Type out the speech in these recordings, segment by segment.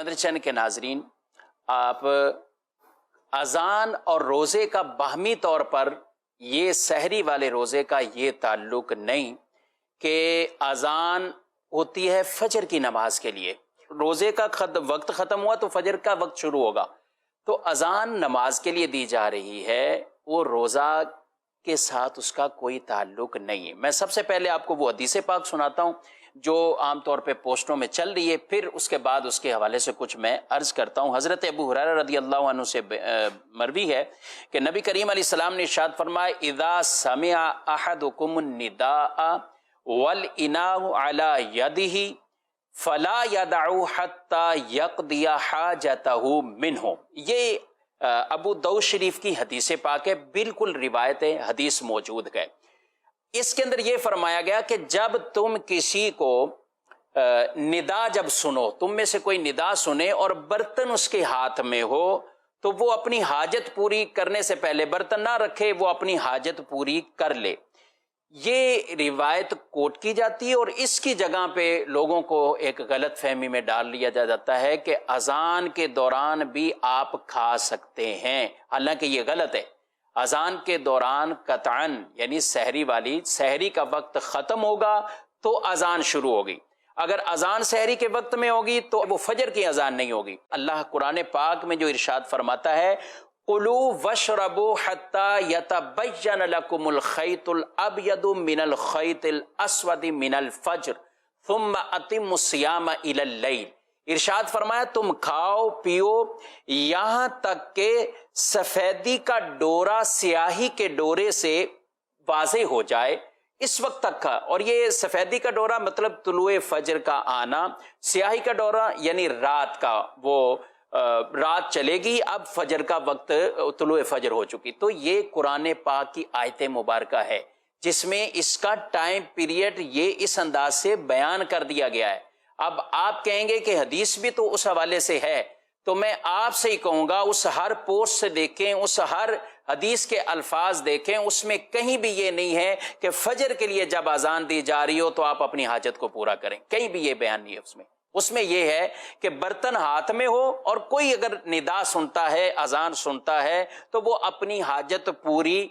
مدنی channel کے ناظرین، آپ اذان اور روزے کا باہمی طور پر یہ سحری والے روزے کا یہ تعلق نہیں کہ اذان ہوتی ہے فجر کی نماز کے لیے، روزے کا وقت ختم ہوا تو فجر کا وقت شروع ہوگا، تو اذان نماز کے لیے دی جا رہی ہے، وہ روزہ کے ساتھ اس کا کوئی تعلق نہیں ہے۔ میں سب سے پہلے آپ کو وہ حدیث پاک سناتا ہوں جو عام طور پہ پوسٹوں میں چل رہی ہے، پھر اس کے بعد اس کے حوالے سے کچھ میں عرض کرتا ہوں۔ حضرت ابو ہریرہ رضی اللہ عنہ سے مروی ہے کہ نبی کریم علیہ السلام نے ارشاد فرمایا، اذا سمع احدکم النداء والاناء علی یدہ فلا یدعوا حتی یقضی حاجتہ منہ۔ یہ ابو داؤد شریف کی حدیث پاک ہے، بالکل روایت حدیث موجود ہے۔ اس کے اندر یہ فرمایا گیا کہ جب تم کسی کو ندا جب سنو، تم میں سے کوئی ندا سنے اور برتن اس کے ہاتھ میں ہو، تو وہ اپنی حاجت پوری کرنے سے پہلے برتن نہ رکھے، وہ اپنی حاجت پوری کر لے۔ یہ روایت کوٹ کی جاتی ہے اور اس کی جگہ پہ لوگوں کو ایک غلط فہمی میں ڈال لیا جاتا ہے کہ اذان کے دوران بھی آپ کھا سکتے ہیں، حالانکہ یہ غلط ہے۔ اذان کے دوران قطعاً یعنی سحری کا وقت ختم ہوگا تو اذان شروع ہوگی، اگر اذان سحری کے وقت میں ہوگی تو وہ فجر کی اذان نہیں ہوگی۔ اللہ قرآن پاک میں جو ارشاد فرماتا ہے، کُلُوا وَاشْرَبُوا حَتَّى يَتَبَيَّنَ لَكُمُ الْخَيْطُ الْأَبْيَضُ مِنَ الْخَيْطِ الْأَسْوَدِ مِنَ الْفَجْرِ ثُمَّ أَتِمُّوا الصِّيَامَ إِلَى اللَّيْلِ۔ ارشاد فرمایا تم کھاؤ پیو یہاں تک کہ سفیدی کا ڈورا سیاہی کے ڈورے سے واضح ہو جائے، اس وقت تک کھا۔ اور یہ سفیدی کا ڈورا مطلب طلوع فجر کا آنا، سیاہی کا ڈورا یعنی رات کا، وہ رات چلے گی، اب فجر کا وقت، طلوع فجر ہو چکی۔ تو یہ قرآن پاک کی آیت مبارکہ ہے جس میں اس کا ٹائم پیریڈ یہ اس انداز سے بیان کر دیا گیا ہے۔ اب آپ کہیں گے کہ حدیث بھی تو اس حوالے سے ہے، تو میں آپ سے ہی کہوں گا اس ہر پوسٹ سے دیکھیں، اس ہر حدیث کے الفاظ دیکھیں، اس میں کہیں بھی یہ نہیں ہے کہ فجر کے لیے جب اذان دی جا رہی ہو تو آپ اپنی حاجت کو پورا کریں، کہیں بھی یہ بیان نہیں ہے اس میں یہ ہے کہ برتن ہاتھ میں ہو اور کوئی اگر ندا سنتا ہے، اذان سنتا ہے، تو وہ اپنی حاجت پوری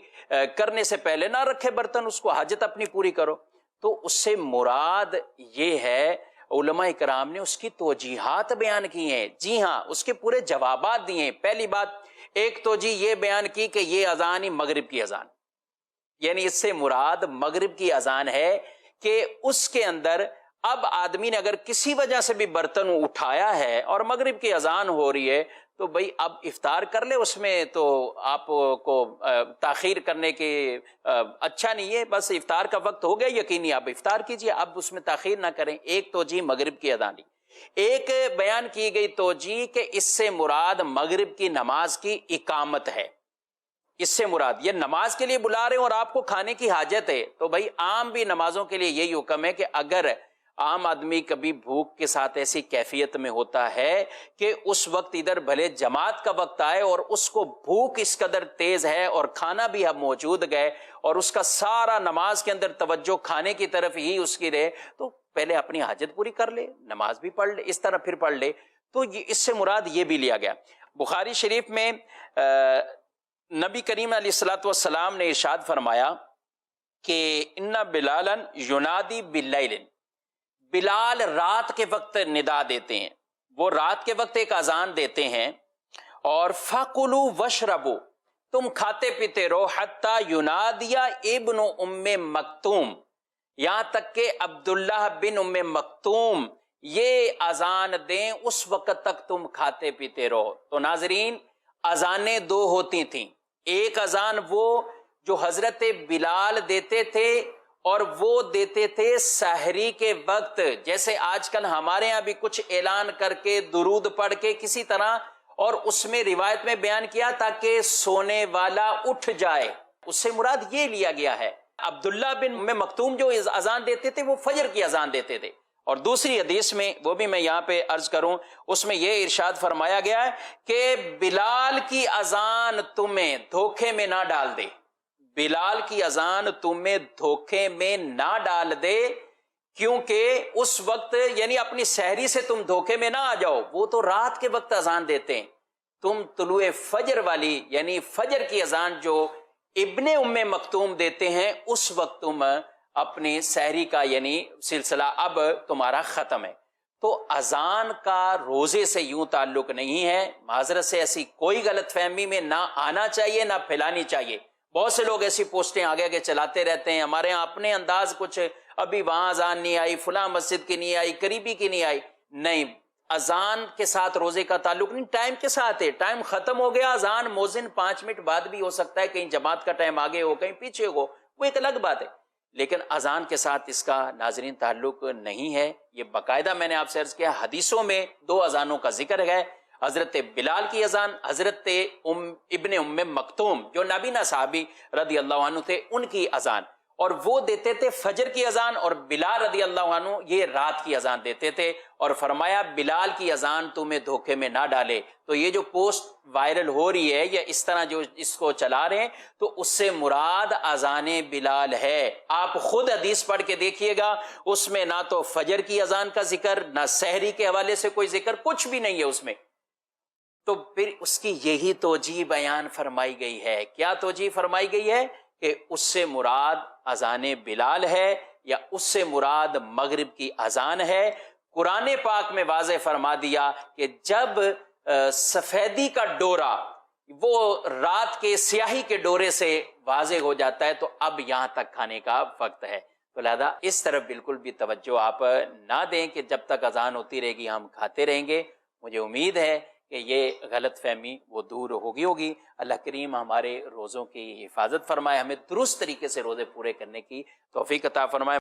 کرنے سے پہلے نہ رکھے برتن، اس کو حاجت اپنی پوری کرو۔ تو اس سے مراد یہ ہے، علماء کرام نے اس کی توجیحات بیان کی ہیں، جی ہاں اس کے پورے جوابات دیے ہیں۔ پہلی بات، ایک توجیہ یہ بیان کی کہ یہ اذان ہی مغرب کی اذان، یعنی اس سے مراد مغرب کی اذان ہے کہ اس کے اندر اب آدمی نے اگر کسی وجہ سے بھی برتن اٹھایا ہے اور مغرب کی اذان ہو رہی ہے تو بھئی اب افطار کر لے، اس میں تو آپ کو تاخیر کرنے کی اچھا نہیں ہے، بس افطار کا وقت ہو گیا یقینی، آپ افطار کیجئے، اب اس میں تاخیر نہ کریں۔ ایک توجیہ مغرب کی اذان کی، ایک بیان کی گئی توجیہ کہ اس سے مراد مغرب کی نماز کی اقامت ہے، اس سے مراد یہ نماز کے لیے بلا رہے ہیں اور آپ کو کھانے کی حاجت ہے، تو بھئی عام بھی نمازوں کے لیے یہی حکم ہے کہ اگر عام آدمی کبھی بھوک کے ساتھ ایسی کیفیت میں ہوتا ہے کہ اس وقت ادھر بھلے جماعت کا وقت آئے اور اس کو بھوک اس قدر تیز ہے اور کھانا بھی اب موجود گئے اور اس کا سارا نماز کے اندر توجہ کھانے کی طرف ہی اس کی رہے، تو پہلے اپنی حاجت پوری کر لے، نماز بھی پڑھ لے، اس طرح پھر پڑھ لے۔ تو اس سے مراد یہ بھی لیا گیا۔ بخاری شریف میں نبی کریم علیہ الصلوۃ والسلام نے ارشاد فرمایا کہ ان بلالا ینادی باللیل، بلال رات کے وقت ندا دیتے ہیں، وہ رات کے وقت ایک اذان دیتے ہیں، اور فَقُلُوا وَاشْرَبُوا، تم کھاتے پیتے رہو، حتی ینادی ابن ام مکتوم، یہاں تک کہ عبداللہ بن ام مکتوم یہ اذان دیں، اس وقت تک تم کھاتے پیتے رہو۔ تو ناظرین، اذانیں دو ہوتی تھیں، ایک اذان وہ جو حضرت بلال دیتے تھے اور وہ دیتے تھے سحری کے وقت، جیسے آج کل ہمارے ہاں بھی کچھ اعلان کر کے درود پڑھ کے کسی طرح، اور اس میں روایت میں بیان کیا تاکہ سونے والا اٹھ جائے، اس سے مراد یہ لیا گیا ہے۔ عبداللہ بن ام مکتوم جو اذان دیتے تھے وہ فجر کی اذان دیتے تھے، اور دوسری حدیث میں وہ بھی میں یہاں پہ عرض کروں، اس میں یہ ارشاد فرمایا گیا ہے کہ بلال کی اذان تمہیں دھوکے میں نہ ڈال دے، بلال کی اذان تمہیں دھوکے میں نہ ڈال دے، کیونکہ اس وقت یعنی اپنی سحری سے تم دھوکے میں نہ آ جاؤ، وہ تو رات کے وقت اذان دیتے ہیں، تم طلوع فجر والی یعنی فجر کی اذان جو ابن ام مکتوم دیتے ہیں اس وقت تم اپنی سحری کا یعنی سلسلہ اب تمہارا ختم ہے۔ تو اذان کا روزے سے یوں تعلق نہیں ہے، معذرت سے ایسی کوئی غلط فہمی میں نہ آنا چاہیے نہ پھیلانی چاہیے۔ بہت سے لوگ ایسی پوسٹیں آگے آگے چلاتے رہتے ہیں، ہمارے ہاں اپنے انداز کچھ، ابھی وہاں اذان نہیں آئی، فلاں مسجد کی نہیں آئی، قریبی کی نہیں آئی۔ نہیں، اذان کے ساتھ روزے کا تعلق نہیں، ٹائم کے ساتھ ہے، ٹائم ختم ہو گیا، اذان مؤذن 5 منٹ بعد بھی ہو سکتا ہے، کہیں جماعت کا ٹائم آگے ہو کہیں پیچھے ہو، وہ ایک الگ بات ہے، لیکن اذان کے ساتھ اس کا ناظرین تعلق نہیں ہے۔ یہ باقاعدہ میں نے آپ سے عرض کیا، حدیثوں میں 2 اذانوں کا ذکر ہے، حضرت بلال کی اذان، حضرت ابن ام مکتوم جو نابینا صحابی رضی اللہ عنہ تھے ان کی اذان، اور وہ دیتے تھے فجر کی اذان، اور بلال رضی اللہ عنہ یہ رات کی اذان دیتے تھے، اور فرمایا بلال کی اذان تمہیں دھوکے میں نہ ڈالے۔ تو یہ جو پوسٹ وائرل ہو رہی ہے یا اس طرح جو اس کو چلا رہے ہیں، تو اس سے مراد اذان بلال ہے۔ آپ خود حدیث پڑھ کے دیکھیے گا، اس میں نہ تو فجر کی اذان کا ذکر، نہ سحری کے حوالے سے کوئی ذکر، کچھ بھی نہیں ہے اس میں۔ تو پھر اس کی یہی توجیہ بیان فرمائی گئی ہے۔ کیا توجیہ فرمائی گئی ہے؟ کہ اس سے مراد اذان بلال ہے یا اس سے مراد مغرب کی اذان ہے۔ قرآن پاک میں واضح فرما دیا کہ جب سفیدی کا ڈورا وہ رات کے سیاہی کے ڈورے سے واضح ہو جاتا ہے، تو اب یہاں تک کھانے کا وقت ہے۔ تو لہذا اس طرف بالکل بھی توجہ آپ نہ دیں کہ جب تک اذان ہوتی رہے گی ہم کھاتے رہیں گے۔ مجھے امید ہے کہ یہ غلط فہمی وہ دور ہوگی۔ اللہ کریم ہمارے روزوں کی حفاظت فرمائے، ہمیں درست طریقے سے روزے پورے کرنے کی توفیق عطا فرمائے۔